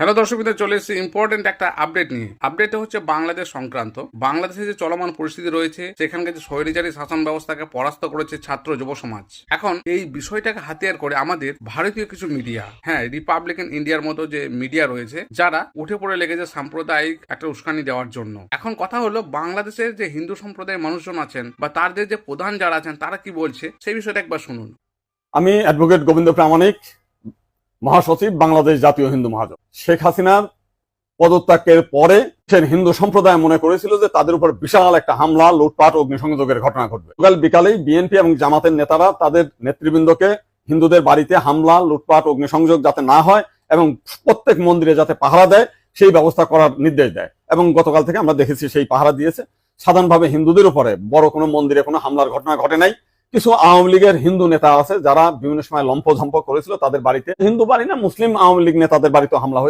Hello দর্শকদের, চলে এসেছি ইম্পর্টেন্ট একটা আপডেট নিয়ে। আপডেটটা হচ্ছে বাংলাদেশ সংক্রান্ত। বাংলাদেশে যে চলমান পরিস্থিতি রয়েছে, সেখানকার যে স্বৈরাচারী শাসন ব্যবস্থাকে পরাস্ত করেছে ছাত্র যুব সমাজ, এখন এই বিষয়টাকে হাতিয়ার করে আমাদের ভারতীয় কিছু মিডিয়া, হ্যাঁ রিপাবলিকান ইন্ডিয়ার মতো যে মিডিয়া রয়েছে, যারা উঠে পড়ে লেগেছে সাম্প্রদায়িক একটা উস্কানি দেওয়ার জন্য। এখন কথা হলো, বাংলাদেশের যে হিন্দু সম্প্রদায়ের মানুষজন আছেন বা তাদের যে প্রধান যারা আছেন, তারা কি বলছে সেই বিষয়টা একবার শুনুন। আমি অ্যাডভোকেট গোবিন্দ প্রামাণিক, মহাসচিব, বাংলাদেশ জাতীয় হিন্দু মহাজোট। শেখ হাসিনার পদত্যাগের পরে সে হিন্দু সম্প্রদায় মনে করেছিল যে তাদের উপর বিশাল একটা হামলা, লুটপাট, অগ্নিসংযোগের ঘটনা ঘটবে। কাল বিকালেই বিএনপি এবং জামাতের নেতারা তাদের নেতৃবৃন্দকে হিন্দুদের বাড়িতে হামলা, লুটপাট, অগ্নিসংযোগ যাতে না হয় এবং প্রত্যেক মন্দিরে যাতে পাহারা দেয় সেই ব্যবস্থা করার নির্দেশ দেয়। এবং গতকাল থেকে আমরা দেখেছি সেই পাহারা দিয়েছে। সাধারণভাবে হিন্দুদের উপরে বড় কোনো মন্দিরে কোনো হামলার ঘটনা ঘটে নাই। কিছু আওয়ামী লীগের হিন্দু নেতা আছে যারা বিভিন্ন সময় লম্পঝম্প করেছিল, তাদের বাড়িতে, হিন্দু বাড়ি না মুসলিম আওয়ামী লীগ নেতাদের বাড়িতে হামলা হয়েছে।